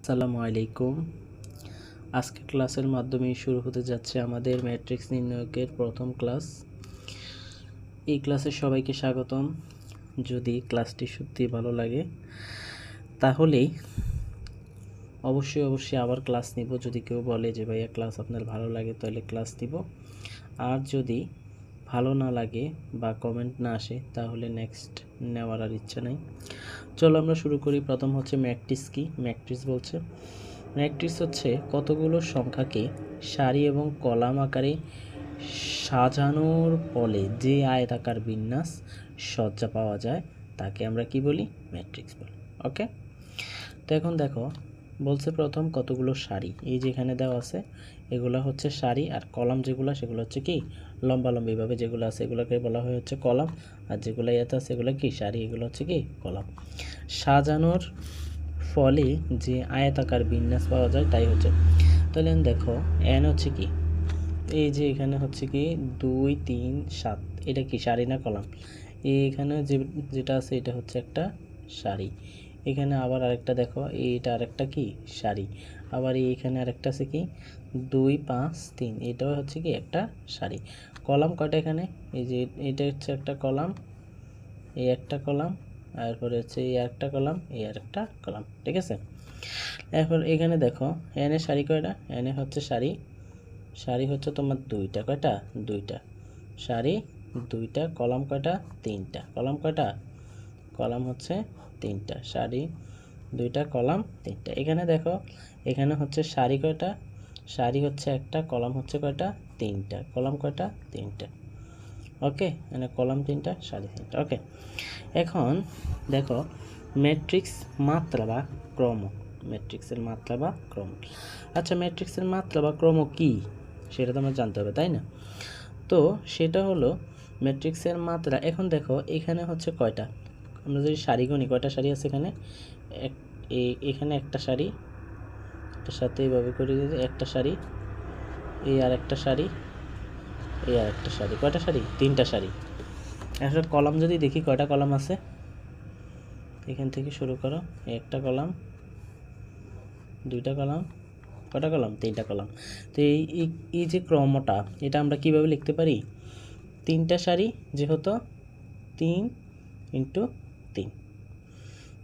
আসসালামু আলাইকুম। আজকে ক্লাসের মাধ্যমে শুরু হতে যাচ্ছে আমাদের ম্যাট্রিক্স নির্ণয়কের প্রথম ক্লাস। এই ক্লাসে সবাইকে স্বাগতম। যদি ক্লাসটি সত্যি ভালো লাগে তাহলেই অবশ্যই আবার ক্লাস নিব। যদি কেউ বলে যে ভাইয়া ক্লাস আপনার ভালো লাগে তাহলে ক্লাস নিব, আর যদি ভালো না লাগে বা কমেন্ট না আসে তাহলে নেক্সট নেওয়ার আর ইচ্ছা নেই। চলো আমরা শুরু করি। প্রথম হচ্ছে ম্যাট্রিক্স কি। ম্যাট্রিক্স বলছে ম্যাট্রিক্স হচ্ছে কতগুলো সংখ্যাকে সারি এবং কলাম আকারে সাজানোর ফলে যে আয়তাকার বিন্যাস সজ্জা পাওয়া যায় তাকে আমরা কি বলি? ম্যাট্রিক্স বলি। ওকে, তো এখন দেখো বলছে প্রথম কতগুলো সারি, এই যে এখানে দেওয়া আছে এগুলো হচ্ছে সারি, আর কলাম যেগুলো সেগুলো হচ্ছে কি লম্বালম্বিভাবে যেগুলো আছে এগুলোকে বলা হয় হচ্ছে কলাম, আর যেগুলো এতে আছে এগুলো কি সারি, এগুলো হচ্ছে কি কলাম। সাজানোর ফলে যে আয়তাকার বিন্যাস পাওয়া যায় তাই হচ্ছে। তাহলে দেখো এন হচ্ছে কি, এই যে এখানে হচ্ছে কি 2 3 7, এটা কি সারি না কলাম? এইখানে যেটা আছে এটা হচ্ছে একটা সারি। এখানে আবার আরেকটা দেখো, এইটা আরেকটা কি সারি। আবার এইখানে আরেকটা আছে কি 2 5 3, এটাও হচ্ছে কি একটা সারি। কলাম কয়টা এখানে? এই যে এটা হচ্ছে একটা কলাম, এই একটা কলাম, তারপরে হচ্ছে এই একটা কলাম, এই আরেকটা কলাম, ঠিক আছে। এরপর এখানে দেখো এন এর সারি কয়টা? এন এ হচ্ছে সারি হচ্ছে তোমার দুইটা, কয়টা? দুইটা সারি, দুইটা কলাম কয়টা? তিনটা। কলাম কয়টা? কলাম হচ্ছে তিনটা। সারি দুইটা, কলাম তিনটা। এখানে দেখো এখানে হচ্ছে সারি কয়টা? সারি হচ্ছে একটা, কলাম হচ্ছে কয়টা? তিনটা। কলাম কয়টা? তিনটা। ওকে, মানে কলাম তিনটা, সারি তিনটা। ওকে, এখন দেখো ম্যাট্রিক্স মাত্রা বা ক্রম। ম্যাট্রিক্সের মাত্রা বা ক্রম। আচ্ছা, ম্যাট্রিক্সের মাত্রা বা ক্রম কি সেটা তো আমরা জানতে হবে, তাই না? তো সেটা হলো ম্যাট্রিক্সের মাত্রা। এখন দেখো এখানে হচ্ছে কয়টা, আমরা যদি সারি গণি কয়টা সারি আছে এখানে? এখানে একটা সারি, এটার সাথে এইভাবে করে দিই একটা সারি, এই আর একটা সারি, এই আর একটা সারি। কয়টা সারি? তিনটা সারি। এখন কলাম যদি দেখি কয়টা কলাম আছে, এখান থেকে শুরু করো, একটা কলাম, দুইটা কলাম, কয়টা কলাম? তিনটা কলাম। তো এই যে ক্রমটা এটা আমরা কিভাবে লিখতে পারি? তিনটা সারি যেহেতু 3 ইন্টু 3,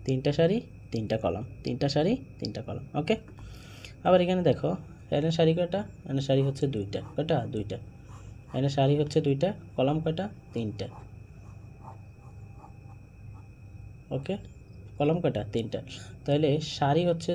তিনটা সারি তিনটা কলাম, তিনটা সারি তিনটা কলাম। ওকে, আবার এখানে দেখো এনের সারি কয়টা? এনের সারি হচ্ছে দুইটা, কয়টা? দুইটা। এনের সারি হচ্ছে দুইটা, কলাম কয়টা? তিনটা। ওকে, কলাম কয়টা? তিনটা। তাহলে সারি হচ্ছে